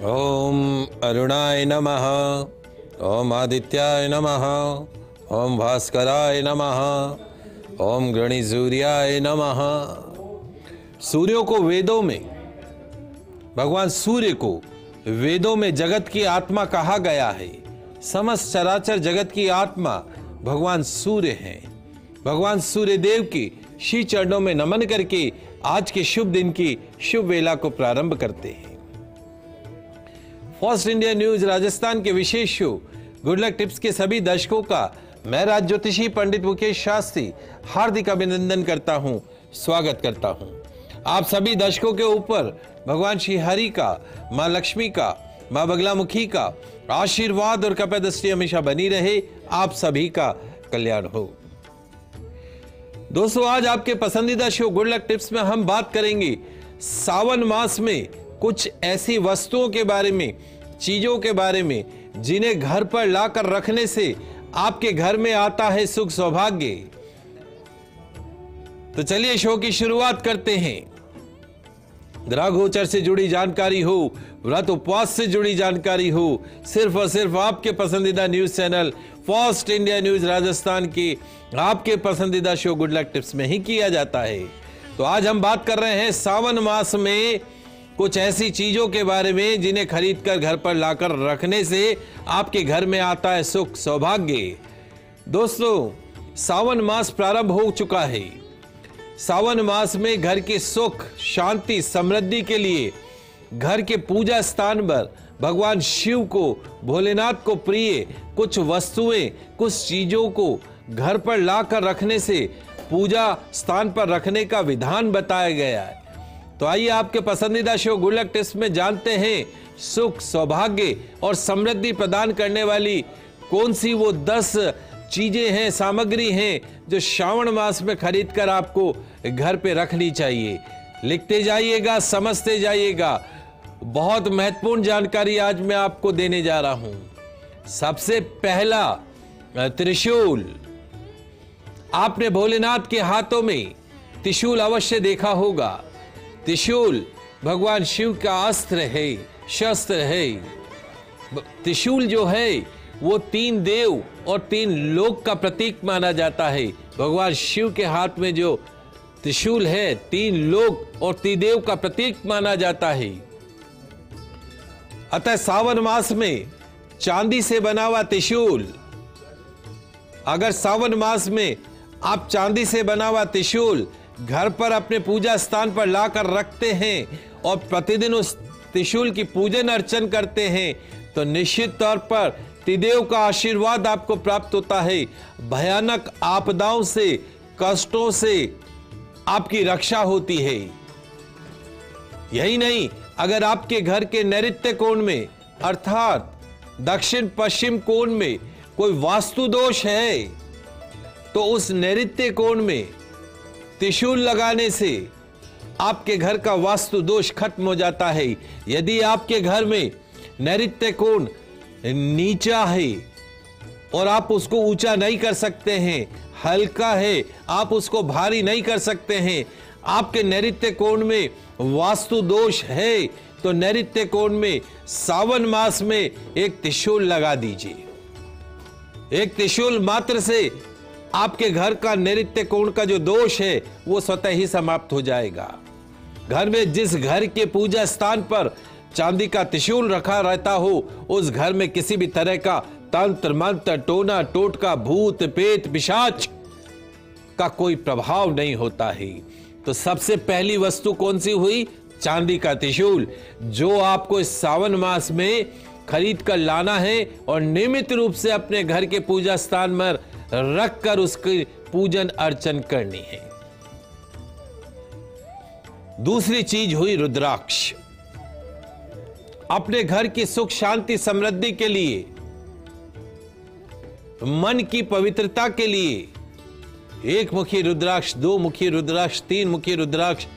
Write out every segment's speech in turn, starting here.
ओम अरुणाय नमः, ओम आदित्याय नमः, ओम भास्कराय नमः, ओम गणिसूर्याय नमः। सूर्यों को वेदों में, भगवान सूर्य को वेदों में जगत की आत्मा कहा गया है। समस्त चराचर जगत की आत्मा भगवान सूर्य हैं। भगवान सूर्य देव के श्री चरणों में नमन करके आज के शुभ दिन की शुभ वेला को प्रारंभ करते हैं। फर्स्ट इंडिया न्यूज राजस्थान के विशेष शो गुड लक टिप्स के सभी दर्शकों का मैं राज ज्योतिषी पंडित मुकेश शास्त्री हार्दिक अभिनंदन करता हूं, स्वागत करता हूं। आप सभी दर्शकों के ऊपर भगवान श्री हरि का, मां लक्ष्मी का, मां बगलामुखी का आशीर्वाद और कृपा दृष्टि हमेशा बनी रहे। आप सभी का कल्याण हो। दोस्तों, आज आपके पसंदीदा शो गुड लक टिप्स में हम बात करेंगे सावन मास में कुछ ऐसी वस्तुओं के बारे में, चीजों के बारे में जिन्हें घर पर लाकर रखने से आपके घर में आता है सुख सौभाग्य। तो चलिए शो की शुरुआत करते हैं। ग्रह गोचर से जुड़ी जानकारी हो, व्रत उपवास से जुड़ी जानकारी हो, सिर्फ और सिर्फ आपके पसंदीदा news channel first India news Rajasthan की आपके पसंदीदा शो गुड लक टिप्स में ही किया जाता है। तो आज हम बात कर रहे हैं सावन मास में कुछ ऐसी चीजों के बारे में जिन्हें खरीदकर घर पर लाकर रखने से आपके घर में आता है सुख सौभाग्य। दोस्तों, सावन मास प्रारंभ हो चुका है। सावन मास में घर के सुख, शांति, समृद्धि के लिए घर के पूजा स्थान पर भगवान शिव को, भोलेनाथ को प्रिय कुछ वस्तुएं, कुछ चीजों को घर पर लाकर रखने से पूजा स्थान पर रखने का विधान बताया गया है। तो आइए आपके पसंदीदा शो गुड लक टिप्स में जानते हैं सुख, सौभाग्य और समृद्धि प्रदान करने वाली कौन सी वो 10 चीजें हैं, सामग्री हैं जो श्रावण मास में खरीदकर आपको घर पे रखनी चाहिए। लिखते जाइएगा, समझते जाइएगा। बहुत महत्वपूर्ण जानकारी आज मैं आपको देने जा रहा हूं। सबसे पहला, त्रिशूल। आपने भोलेनाथ के हाथों में त्रिशूल अवश्य देखा होगा। त्रिशूल भगवान शिव का अस्त्र है, शस्त्र है। त्रिशूल जो है वो 3 देव और 3 लोक का प्रतीक माना जाता है। भगवान शिव के हाथ में जो त्रिशूल है 3 लोक और 3 देव का प्रतीक माना जाता है। अतः सावन मास में चांदी से बना हुआ त्रिशूल, अगर सावन मास में आप चांदी से बना हुआ त्रिशूल घर पर अपने पूजा स्थान पर लाकर रखते हैं और प्रतिदिन उस त्रिशूल की पूजन अर्चन करते हैं तो निश्चित तौर पर त्रिदेव का आशीर्वाद आपको प्राप्त होता है। भयानक आपदाओं से, कष्टों से आपकी रक्षा होती है। यही नहीं, अगर आपके घर के नैऋत्य कोण में अर्थात दक्षिण पश्चिम कोण में कोई वास्तु दोष है तो उस नैऋत्य कोण में त्रिशूल लगाने से आपके घर का वास्तु दोष खत्म हो जाता है। यदि आपके घर में नैऋत्य कोण नीचा है और आप उसको ऊंचा नहीं कर सकते हैं, हल्का है, आप उसको भारी नहीं कर सकते हैं, आपके नैऋत्य कोण में वास्तु दोष है तो नैऋत्य कोण में सावन मास में एक त्रिशूल लगा दीजिए। एक त्रिशूल मात्र से आपके घर का नैऋत्य कोण का जो दोष है वो स्वतः ही समाप्त हो जाएगा। घर में जिस घर के पूजा स्थान पर चांदी का त्रिशूल रखा रहता हो उस घर में किसी भी तरह का तंत्र मंत्र, टोना टोटका, भूत पेत, पिशाच का कोई प्रभाव नहीं होता है। तो सबसे पहली वस्तु कौन सी हुई? चांदी का त्रिशूल, जो आपको इस सावन मास में खरीद कर लाना है और नियमित रूप से अपने घर के पूजा स्थान पर रखकर उसकी पूजन अर्चन करनी है। दूसरी चीज हुई रुद्राक्ष। अपने घर की सुख, शांति, समृद्धि के लिए, मन की पवित्रता के लिए 1 मुखी रुद्राक्ष, 2 मुखी रुद्राक्ष, 3 मुखी रुद्राक्ष,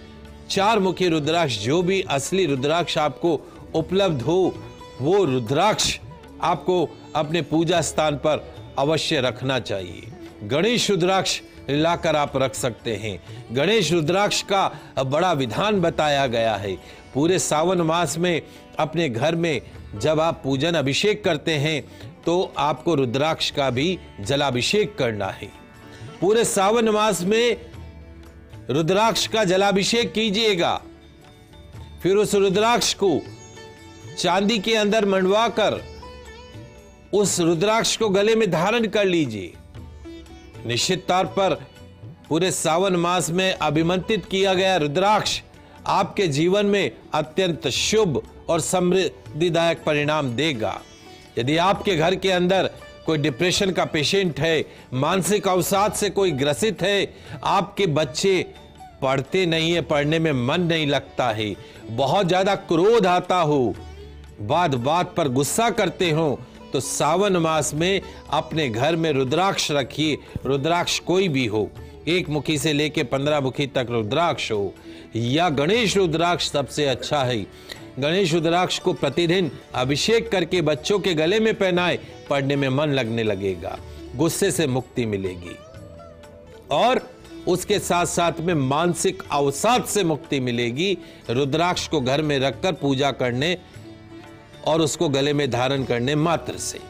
4 मुखी रुद्राक्ष, जो भी असली रुद्राक्ष आपको उपलब्ध हो वो रुद्राक्ष आपको अपने पूजा स्थान पर अवश्य रखना चाहिए। गणेश रुद्राक्ष लाकर आप रख सकते हैं। गणेश रुद्राक्ष का बड़ा विधान बताया गया है। पूरे सावन मास में अपने घर में जब आप पूजन अभिषेक करते हैं तो आपको रुद्राक्ष का भी जलाभिषेक करना है। पूरे सावन मास में रुद्राक्ष का जलाभिषेक कीजिएगा। फिर उस रुद्राक्ष को चांदी के अंदर मंडवाकर उस रुद्राक्ष को गले में धारण कर लीजिए। निश्चित तौर पर पूरे सावन मास में अभिमंत्रित किया गया रुद्राक्ष आपके जीवन में अत्यंत शुभ और समृद्धिदायक परिणाम देगा। यदि आपके घर के अंदर कोई डिप्रेशन का पेशेंट है, मानसिक अवसाद से कोई ग्रसित है, आपके बच्चे पढ़ते नहीं है, पढ़ने में मन नहीं लगता है, बहुत ज्यादा क्रोध आता हो, बात बात पर गुस्सा करते हो, तो सावन मास में अपने घर में रुद्राक्ष रखिए। रुद्राक्ष कोई भी हो, 1 मुखी से लेके 15 मुखी तक रुद्राक्ष हो, या गणेश रुद्राक्ष सबसे अच्छा है। गणेश रुद्राक्ष को प्रतिदिन अभिषेक करके बच्चों के गले में पहनाए, पढ़ने में मन लगने लगेगा, गुस्से से मुक्ति मिलेगी और उसके साथ साथ में मानसिक अवसाद से मुक्ति मिलेगी। रुद्राक्ष को घर में रखकर पूजा करने और उसको गले में धारण करने मात्र से।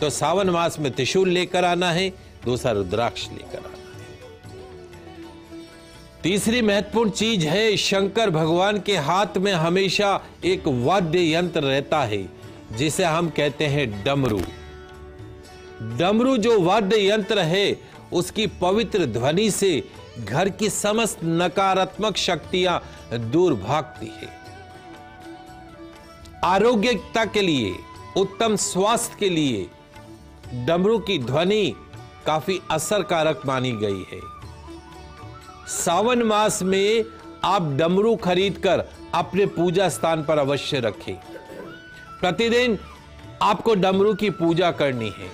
तो सावन मास में त्रिशूल लेकर आना है, दूसरा रुद्राक्ष लेकर आना है। तीसरी महत्वपूर्ण चीज है, शंकर भगवान के हाथ में हमेशा एक वाद्य यंत्र रहता है जिसे हम कहते हैं डमरू। डमरू जो वाद्य यंत्र है उसकी पवित्र ध्वनि से घर की समस्त नकारात्मक शक्तियां दूर भागती है। आरोग्यता के लिए, उत्तम स्वास्थ्य के लिए डमरू की ध्वनि काफी असरकारक मानी गई है। सावन मास में आप डमरू खरीदकर अपने पूजा स्थान पर अवश्य रखें। प्रतिदिन आपको डमरू की पूजा करनी है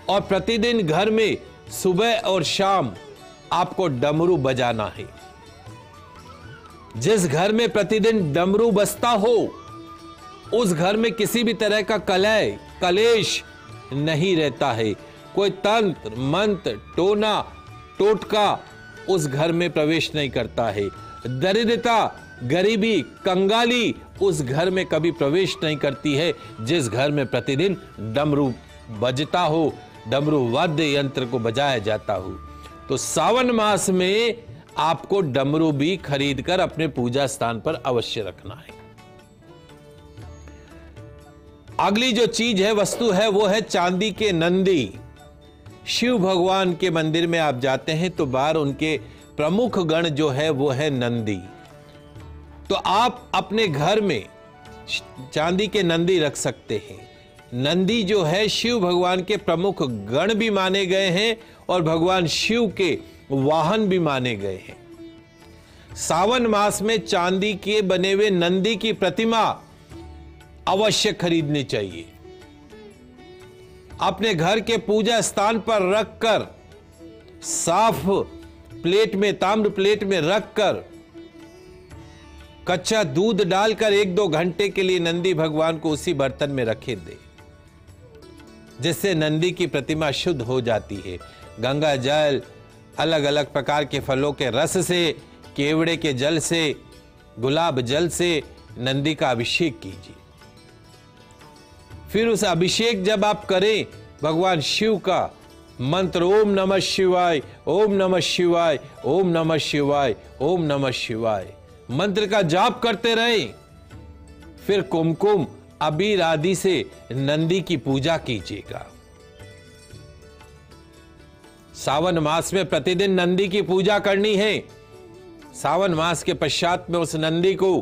और प्रतिदिन घर में सुबह और शाम आपको डमरू बजाना है। जिस घर में प्रतिदिन डमरू बजता हो उस घर में किसी भी तरह का कलह कलेश नहीं रहता है। कोई तंत्र मंत्र टोना टोटका उस घर में प्रवेश नहीं करता है। दरिद्रता गरीबी कंगाली उस घर में कभी प्रवेश नहीं करती है जिस घर में प्रतिदिन डमरू बजता हो, डमरू वाद्य यंत्र को बजाया जाता हो। तो सावन मास में आपको डमरू भी खरीदकर अपने पूजा स्थान पर अवश्य रखना है। अगली जो चीज है, वस्तु है, वो है चांदी के नंदी। शिव भगवान के मंदिर में आप जाते हैं तो बाहर उनके प्रमुख गण जो है वो है नंदी। तो आप अपने घर में चांदी के नंदी रख सकते हैं। नंदी जो है शिव भगवान के प्रमुख गण भी माने गए हैं और भगवान शिव के वाहन भी माने गए हैं। सावन मास में चांदी के बने हुए नंदी की प्रतिमा अवश्य खरीदनी चाहिए। अपने घर के पूजा स्थान पर रखकर, साफ प्लेट में, ताम्र प्लेट में रखकर, कच्चा दूध डालकर 1-2 घंटे के लिए नंदी भगवान को उसी बर्तन में रखे दे, जिससे नंदी की प्रतिमा शुद्ध हो जाती है। गंगा जल, अलग अलग प्रकार के फलों के रस से, केवड़े के जल से, गुलाब जल से नंदी का अभिषेक कीजिए। फिर उस अभिषेक जब आप करें, भगवान शिव का मंत्र ओम नमः शिवाय, ओम नमः शिवाय, ओम नमः शिवाय, ओम नमः शिवाय मंत्र का जाप करते रहें। फिर कुमकुम अबीर आदि से नंदी की पूजा कीजिएगा। सावन मास में प्रतिदिन नंदी की पूजा करनी है। सावन मास के पश्चात में उस नंदी को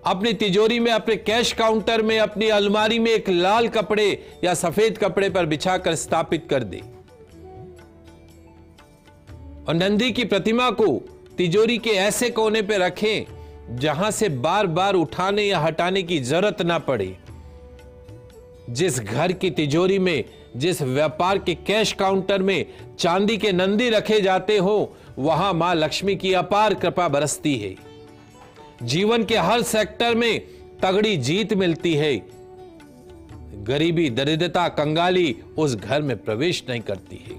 अपनी तिजोरी में, अपने कैश काउंटर में, अपनी अलमारी में एक लाल कपड़े या सफेद कपड़े पर बिछाकर स्थापित कर दे और नंदी की प्रतिमा को तिजोरी के ऐसे कोने पर रखें जहां से बार बार उठाने या हटाने की जरूरत ना पड़े। जिस घर की तिजोरी में, जिस व्यापार के कैश काउंटर में चांदी के नंदी रखे जाते हो, वहां मां लक्ष्मी की अपार कृपा बरसती है। जीवन के हर सेक्टर में तगड़ी जीत मिलती है। गरीबी दरिद्रता कंगाली उस घर में प्रवेश नहीं करती है।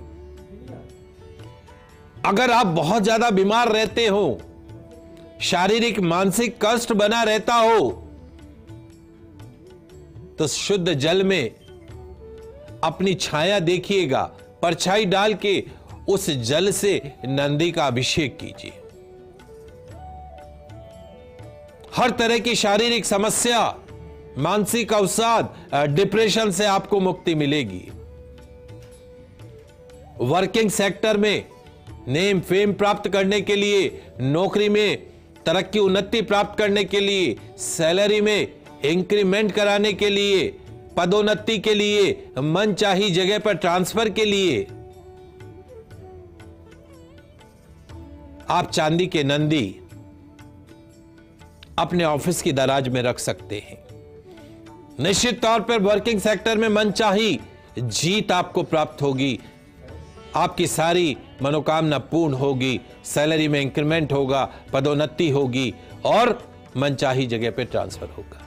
अगर आप बहुत ज्यादा बीमार रहते हो, शारीरिक मानसिक कष्ट बना रहता हो तो शुद्ध जल में अपनी छाया देखिएगा, परछाई डाल के उस जल से नंदी का अभिषेक कीजिए। हर तरह की शारीरिक समस्या, मानसिक अवसाद, डिप्रेशन से आपको मुक्ति मिलेगी। वर्किंग सेक्टर में नेम फेम प्राप्त करने के लिए, नौकरी में तरक्की उन्नति प्राप्त करने के लिए, सैलरी में इंक्रीमेंट कराने के लिए, पदोन्नति के लिए, मनचाही जगह पर ट्रांसफर के लिए आप चांदी के नंदी अपने ऑफिस की दराज में रख सकते हैं। निश्चित तौर पर वर्किंग सेक्टर में मनचाही जीत आपको प्राप्त होगी, आपकी सारी मनोकामना पूर्ण होगी, सैलरी में इंक्रीमेंट होगा, पदोन्नति होगी और मनचाही जगह पे ट्रांसफर होगा।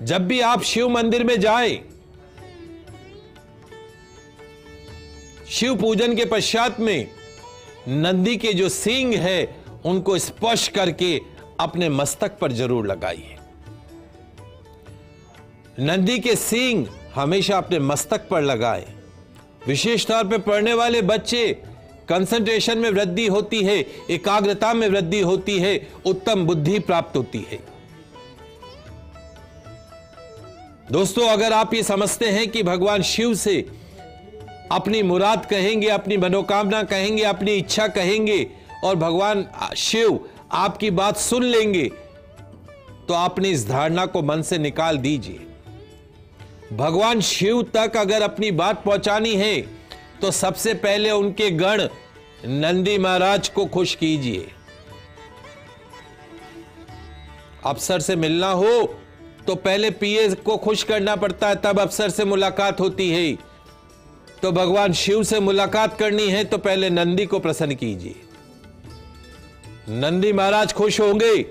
जब भी आप शिव मंदिर में जाएं, शिव पूजन के पश्चात में नंदी के जो सींग है उनको स्पर्श करके अपने मस्तक पर जरूर लगाइए। नंदी के सींग हमेशा अपने मस्तक पर लगाएं। विशेष तौर पर पढ़ने वाले बच्चे, कंसंट्रेशन में वृद्धि होती है, एकाग्रता में वृद्धि होती है, उत्तम बुद्धि प्राप्त होती है। दोस्तों, अगर आप ये समझते हैं कि भगवान शिव से अपनी मुराद कहेंगे, अपनी मनोकामना कहेंगे, अपनी इच्छा कहेंगे और भगवान शिव आपकी बात सुन लेंगे, तो आपने इस धारणा को मन से निकाल दीजिए। भगवान शिव तक अगर अपनी बात पहुंचानी है तो सबसे पहले उनके गण नंदी महाराज को खुश कीजिए। अफसर से मिलना हो तो पहले पीए को खुश करना पड़ता है, तब अफसर से मुलाकात होती है। तो भगवान शिव से मुलाकात करनी है तो पहले नंदी को प्रसन्न कीजिए। नंदी महाराज खुश होंगे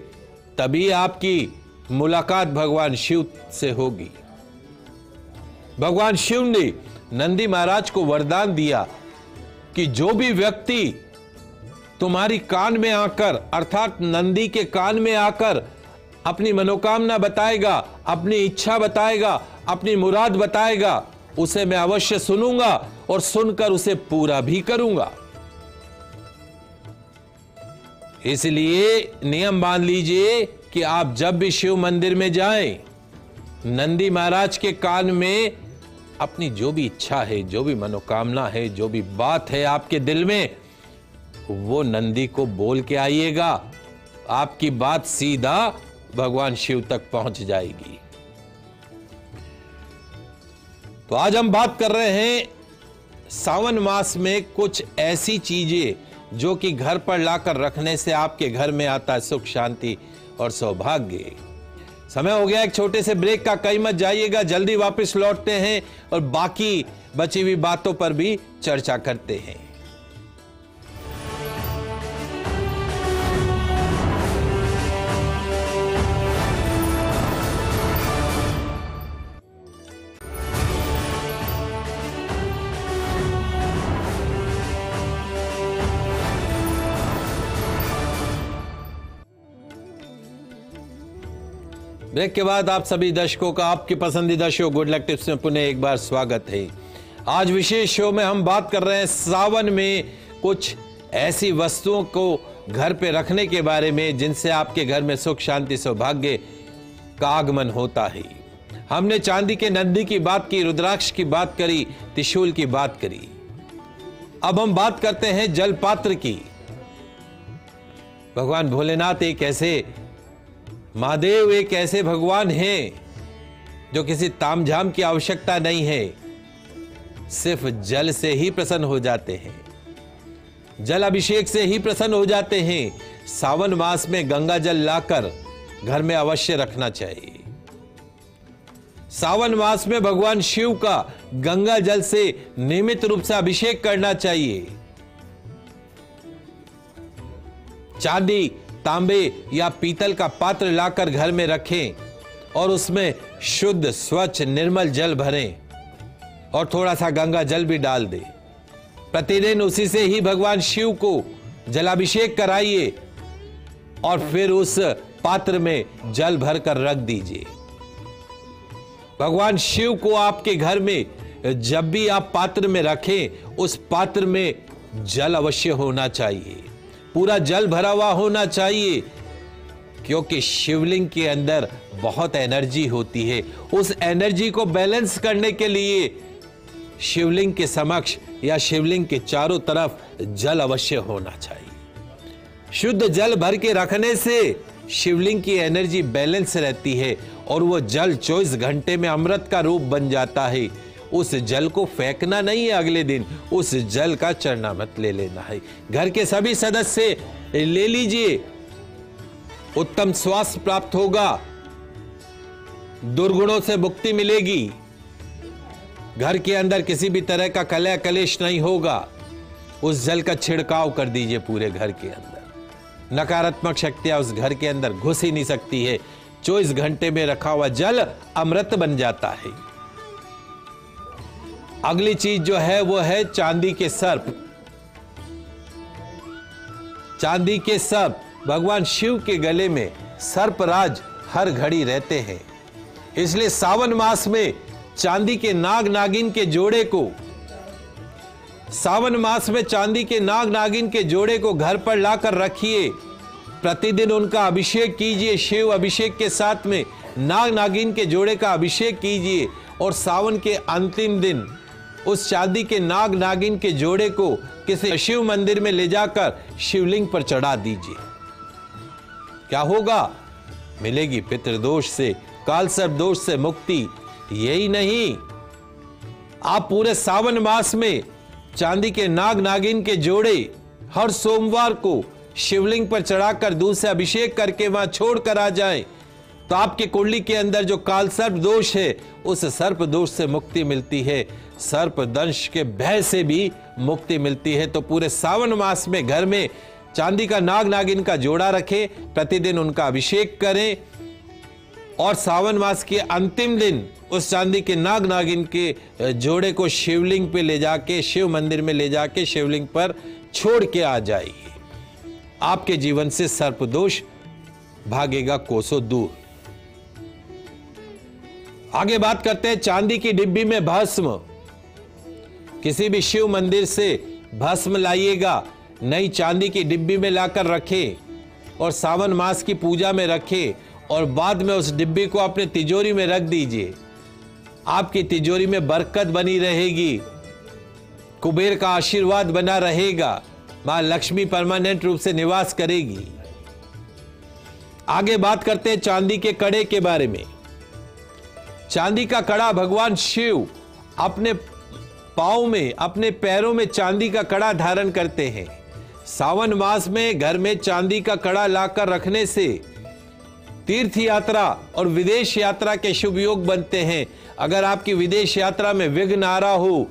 तभी आपकी मुलाकात भगवान शिव से होगी। भगवान शिव ने नंदी महाराज को वरदान दिया कि जो भी व्यक्ति तुम्हारी कान में आकर, अर्थात नंदी के कान में आकर अपनी मनोकामना बताएगा, अपनी इच्छा बताएगा, अपनी मुराद बताएगा, उसे मैं अवश्य सुनूंगा और सुनकर उसे पूरा भी करूंगा। इसलिए नियम बांध लीजिए कि आप जब भी शिव मंदिर में जाएं, नंदी महाराज के कान में अपनी जो भी इच्छा है, जो भी मनोकामना है, जो भी बात है आपके दिल में, वो नंदी को बोल के आइएगा। आपकी बात सीधा भगवान शिव तक पहुंच जाएगी। तो आज हम बात कर रहे हैं सावन मास में कुछ ऐसी चीजें जो कि घर पर लाकर रखने से आपके घर में आता है सुख, शांति और सौभाग्य। समय हो गया एक छोटे से ब्रेक का, कहीं मत जाइएगा, जल्दी वापस लौटते हैं और बाकी बची हुई बातों पर भी चर्चा करते हैं। ब्रेक के बाद आप सभी दर्शकों का आपके पसंदीदा शो गुड लक टिप्स में पुनः एक बार स्वागत है। आज विशेष शो में हम बात कर रहे हैं सावन में कुछ ऐसी वस्तुओं को घर पे रखने के बारे में जिनसे आपके घर में सुख, शांति, सौभाग्य का आगमन होता है। हमने चांदी के नंदी की बात की, रुद्राक्ष की बात करी, त्रिशूल की बात करी। अब हम बात करते हैं जल पात्र की। भगवान भोलेनाथ एक ऐसे महादेव, एक ऐसे भगवान हैं जो किसी तामझाम की आवश्यकता नहीं है, सिर्फ जल से ही प्रसन्न हो जाते हैं, जल अभिषेक से ही प्रसन्न हो जाते हैं। सावन मास में गंगा जल लाकर घर में अवश्य रखना चाहिए। सावन मास में भगवान शिव का गंगा जल से नियमित रूप से अभिषेक करना चाहिए। चांदी, तांबे या पीतल का पात्र लाकर घर में रखें और उसमें शुद्ध, स्वच्छ, निर्मल जल भरें और थोड़ा सा गंगा जल भी डाल दें। प्रतिदिन उसी से ही भगवान शिव को जलाभिषेक कराइए और फिर उस पात्र में जल भरकर रख दीजिए। भगवान शिव को आपके घर में जब भी आप पात्र में रखें, उस पात्र में जल अवश्य होना चाहिए, पूरा जल भरा हुआ होना चाहिए, क्योंकि शिवलिंग के अंदर बहुत एनर्जी होती है। उस एनर्जी को बैलेंस करने के लिए शिवलिंग के समक्ष या शिवलिंग के चारों तरफ जल अवश्य होना चाहिए। शुद्ध जल भर के रखने से शिवलिंग की एनर्जी बैलेंस रहती है और वो जल 24 घंटे में अमृत का रूप बन जाता है। उस जल को फेंकना नहीं है, अगले दिन उस जल का चरणामृत ले लेना है। घर के सभी सदस्य ले लीजिए, उत्तम स्वास्थ्य प्राप्त होगा, दुर्गुणों से मुक्ति मिलेगी, घर के अंदर किसी भी तरह का कलह कलेश नहीं होगा। उस जल का छिड़काव कर दीजिए पूरे घर के अंदर। नकारात्मक शक्तियां उस घर के अंदर घुस ही नहीं सकती है। 24 घंटे में रखा हुआ जल अमृत बन जाता है। अगली चीज जो है वो है चांदी के सर्प। चांदी के सर्प, भगवान शिव के गले में सर्पराज हर घड़ी रहते हैं, इसलिए सावन मास में चांदी के नाग नागिन के जोड़े को, सावन मास में चांदी के नाग नागिन के जोड़े को घर पर लाकर रखिए। प्रतिदिन उनका अभिषेक कीजिए, शिव अभिषेक के साथ में नाग नागिन के जोड़े का अभिषेक कीजिए और सावन के अंतिम दिन उस चांदी के नाग नागिन के जोड़े को किसी शिव मंदिर में ले जाकर शिवलिंग पर चढ़ा दीजिए। क्या होगा? मिलेगी पितृदोष से, कालसर्प दोष से मुक्ति। यही नहीं, आप पूरे सावन मास में चांदी के नाग नागिन के जोड़े हर सोमवार को शिवलिंग पर चढ़ाकर दूध से अभिषेक करके वहां छोड़ कर आ जाएं, तो आपकी कुंडली के अंदर जो कालसर्प दोष है उस सर्प दोष से मुक्ति मिलती है, सर्प दंश के भय से भी मुक्ति मिलती है। तो पूरे सावन मास में घर में चांदी का नाग नागिन का जोड़ा रखें, प्रतिदिन उनका अभिषेक करें और सावन मास के अंतिम दिन उस चांदी के नाग नागिन के जोड़े को शिवलिंग पे ले जाके, शिव मंदिर में ले जाके शिवलिंग पर छोड़ के आ जाइए। आपके जीवन से सर्प दोष भागेगा कोसों दूर। आगे बात करते हैं चांदी की डिब्बी में भस्म। किसी भी शिव मंदिर से भस्म लाइएगा, नई चांदी की डिब्बी में लाकर रखें और सावन मास की पूजा में रखें और बाद में उस डिब्बी को अपने तिजोरी में रख दीजिए। आपकी तिजोरी में बरकत बनी रहेगी, कुबेर का आशीर्वाद बना रहेगा, मां लक्ष्मी परमानेंट रूप से निवास करेगी। आगे बात करते हैं चांदी के कड़े के बारे में। चांदी का कड़ा, भगवान शिव अपने पांव में, अपने पैरों में चांदी का कड़ा धारण करते हैं। सावन मास में घर में चांदी का कड़ा लाकर रखने से तीर्थ यात्रा और विदेश यात्रा के शुभ योग बनते हैं। अगर आपकी विदेश यात्रा में विघ्न आ रहा हो,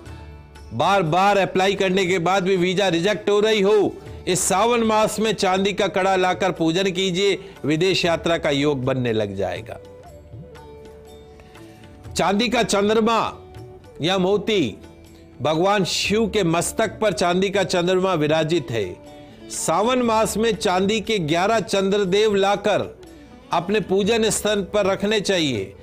बार बार अप्लाई करने के बाद भी वीजा रिजेक्ट हो रही हो, इस सावन मास में चांदी का कड़ा लाकर पूजन कीजिए, विदेश यात्रा का योग बनने लग जाएगा। चांदी का चंद्रमा या मोती, भगवान शिव के मस्तक पर चांदी का चंद्रमा विराजित है। सावन मास में चांदी के 11 चंद्रदेव लाकर अपने पूजन स्थल पर रखने चाहिए।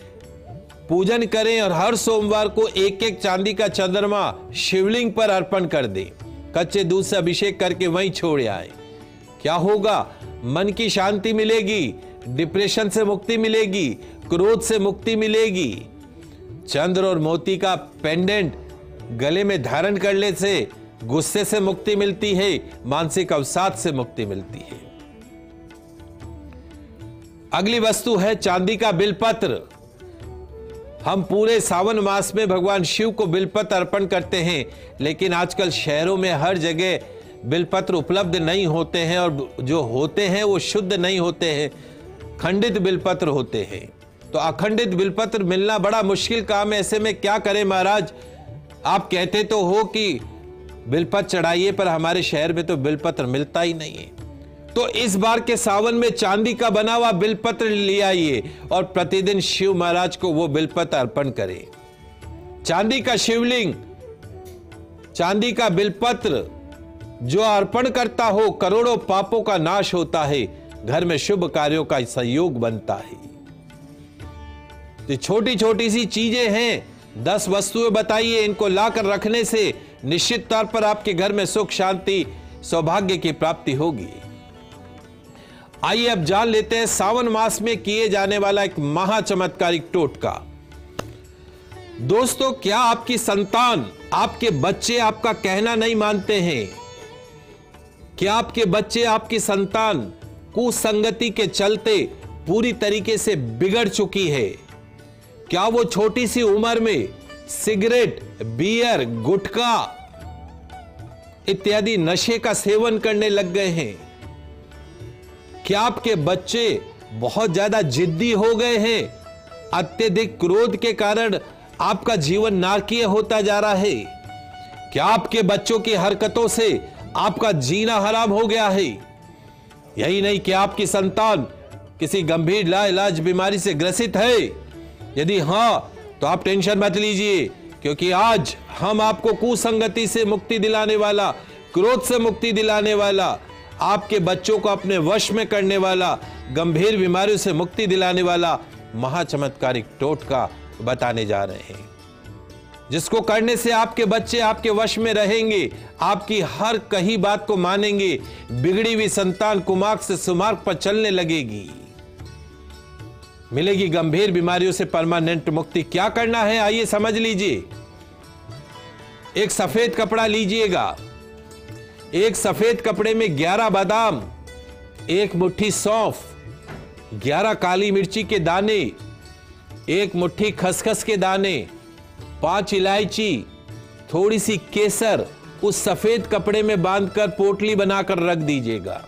पूजन करें और हर सोमवार को एक एक चांदी का चंद्रमा शिवलिंग पर अर्पण कर दें। कच्चे दूध से अभिषेक करके वहीं छोड़ आए। क्या होगा? मन की शांति मिलेगी, डिप्रेशन से मुक्ति मिलेगी, क्रोध से मुक्ति मिलेगी। चंद्र और मोती का पेंडेंट गले में धारण करने से गुस्से से मुक्ति मिलती है, मानसिक अवसाद से मुक्ति मिलती है। अगली वस्तु है चांदी का बिलपत्र। हम पूरे सावन मास में भगवान शिव को बिलपत्र अर्पण करते हैं, लेकिन आजकल शहरों में हर जगह बिलपत्र उपलब्ध नहीं होते हैं और जो होते हैं वो शुद्ध नहीं होते हैं, खंडित बिलपत्र होते हैं। तो अखंडित बिलपत्र मिलना बड़ा मुश्किल काम है। ऐसे में क्या करें महाराज? आप कहते तो हो कि बिलपत्र चढ़ाइए, पर हमारे शहर में तो बिलपत्र मिलता ही नहीं है। तो इस बार के सावन में चांदी का बना हुआ बिलपत्र ले आइए और प्रतिदिन शिव महाराज को वो बिलपत्र अर्पण करें। चांदी का शिवलिंग, चांदी का बिलपत्र जो अर्पण करता हो करोड़ों पापों का नाश होता है, घर में शुभ कार्यों का संयोग बनता है। तो छोटी छोटी सी चीजें हैं, 10 वस्तुएं बताइए, इनको लाकर रखने से निश्चित तौर पर आपके घर में सुख शांति सौभाग्य की प्राप्ति होगी। आइए अब जान लेते हैं सावन मास में किए जाने वाला एक महाचमत्कारिक टोटका। दोस्तों, क्या आपकी संतान, आपके बच्चे आपका कहना नहीं मानते हैं? क्या आपके बच्चे, आपकी संतान कुसंगति के चलते पूरी तरीके से बिगड़ चुकी है? क्या वो छोटी सी उम्र में सिगरेट, बियर, गुटखा इत्यादि नशे का सेवन करने लग गए हैं? क्या आपके बच्चे बहुत ज्यादा जिद्दी हो गए हैं? अत्यधिक क्रोध के कारण आपका जीवन नारकीय होता जा रहा है? क्या आपके बच्चों की हरकतों से आपका जीना हराम हो गया है? यही नहीं कि आपकी संतान किसी गंभीर लाइलाज बीमारी से ग्रसित है? यदि हां, तो आप टेंशन मत लीजिए, क्योंकि आज हम आपको कुसंगति से मुक्ति दिलाने वाला, क्रोध से मुक्ति दिलाने वाला, आपके बच्चों को अपने वश में करने वाला, गंभीर बीमारियों से मुक्ति दिलाने वाला महाचमत्कारिक टोटका बताने जा रहे हैं, जिसको करने से आपके बच्चे आपके वश में रहेंगे, आपकी हर कही बात को मानेंगे, बिगड़ी हुई संतान कुमार्ग से सुमार्ग पर चलने लगेगी, मिलेगी गंभीर बीमारियों से परमानेंट मुक्ति। क्या करना है आइए समझ लीजिए। एक सफेद कपड़ा लीजिएगा, एक सफेद कपड़े में 11 बादाम, 1 मुट्ठी सौंफ, 11 काली मिर्ची के दाने, 1 मुट्ठी खसखस के दाने, 5 इलायची, थोड़ी सी केसर उस सफेद कपड़े में बांधकर पोटली बनाकर रख दीजिएगा।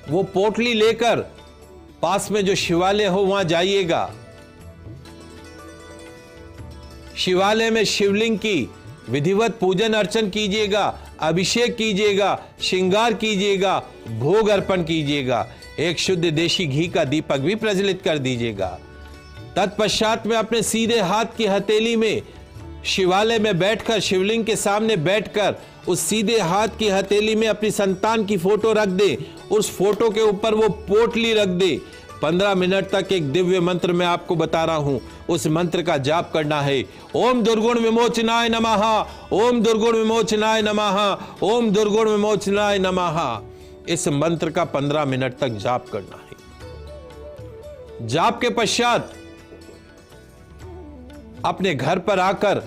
वो पोटली लेकर पास में जो शिवालय हो वहां जाइएगा। शिवालय में शिवलिंग की विधिवत पूजन अर्चन कीजिएगा, अभिषेक कीजिएगा, श्रृंगार कीजिएगा, भोग अर्पण कीजिएगा। एक शुद्ध देशी घी का दीपक भी प्रज्वलित कर दीजिएगा। तत्पश्चात में अपने सीधे हाथ की हथेली में शिवालय में बैठकर, शिवलिंग के सामने बैठकर उस सीधे हाथ की हथेली में अपनी संतान की फोटो रख दे, उस फोटो के ऊपर वो पोटली रख दे। 15 मिनट तक एक दिव्य मंत्र मैं आपको बता रहा हूं, उस मंत्र का जाप करना है। ओम दुर्गुण विमोचनाय नमः, ओम दुर्गुण विमोचनाय नमः, ओम दुर्गुण विमोचनाय नमः। इस मंत्र का 15 मिनट तक जाप करना है। जाप के पश्चात अपने घर पर आकर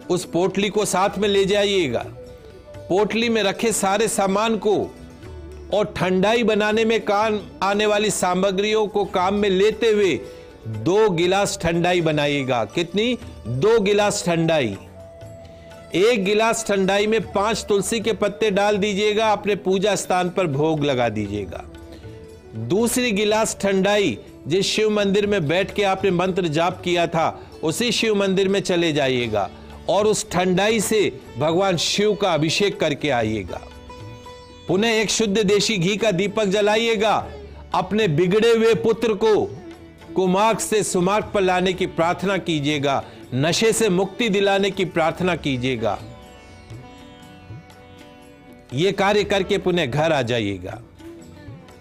उस पोटली को साथ में ले जाइएगा। पोटली में रखे सारे सामान को और ठंडाई बनाने में काम आने वाली सामग्रियों को काम में लेते हुए 2 गिलास ठंडाई बनाइएगा। कितनी? 2 गिलास ठंडाई। 1 गिलास ठंडाई में 5 तुलसी के पत्ते डाल दीजिएगा, अपने पूजा स्थान पर भोग लगा दीजिएगा। दूसरी गिलास ठंडाई जिस शिव मंदिर में बैठ के आपने मंत्र जाप किया था, उसी शिव मंदिर में चले जाइएगा और उस ठंडाई से भगवान शिव का अभिषेक करके आइएगा। पुनः एक शुद्ध देशी घी का दीपक जलाइएगा। अपने बिगड़े हुए पुत्र को कुमार्ग से सुमार्ग पर लाने की प्रार्थना कीजिएगा, नशे से मुक्ति दिलाने की प्रार्थना कीजिएगा। यह कार्य करके पुनः घर आ जाइएगा।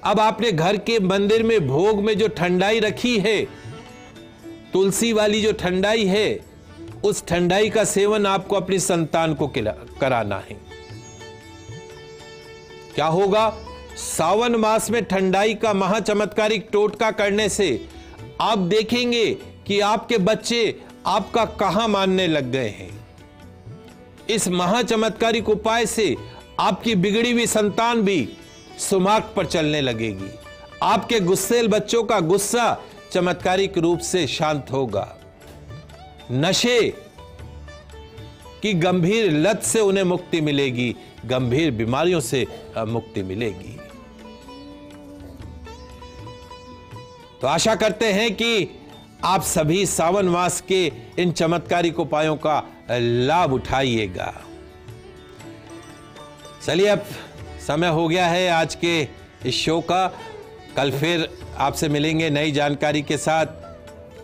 अब आपने घर के मंदिर में भोग में जो ठंडाई रखी है, तुलसी वाली जो ठंडाई है, उस ठंडाई का सेवन आपको अपनी संतान को कराना है। क्या होगा? सावन मास में ठंडाई का महाचमत्कारिक टोटका करने से आप देखेंगे कि आपके बच्चे आपका कहां मानने लग गए हैं। इस महाचमत्कारिक उपाय से आपकी बिगड़ी हुई संतान भी सुमार्ग पर चलने लगेगी। आपके गुस्सेल बच्चों का गुस्सा चमत्कारिक रूप से शांत होगा। नशे की गंभीर लत से उन्हें मुक्ति मिलेगी, गंभीर बीमारियों से मुक्ति मिलेगी। तो आशा करते हैं कि आप सभी सावन मास के इन चमत्कारिक उपायों का लाभ उठाइएगा। चलिए, अब समय हो गया है आज के इस शो का। कल फिर आपसे मिलेंगे नई जानकारी के साथ।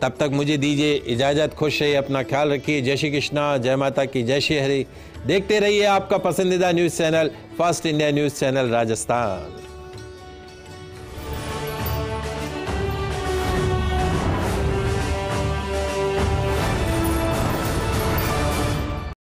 तब तक मुझे दीजिए इजाजत। खुश रहिए, अपना ख्याल रखिए। जय श्री कृष्णा, जय माता की, जय श्री हरि। देखते रहिए आपका पसंदीदा news channel first India news channel Rajasthan.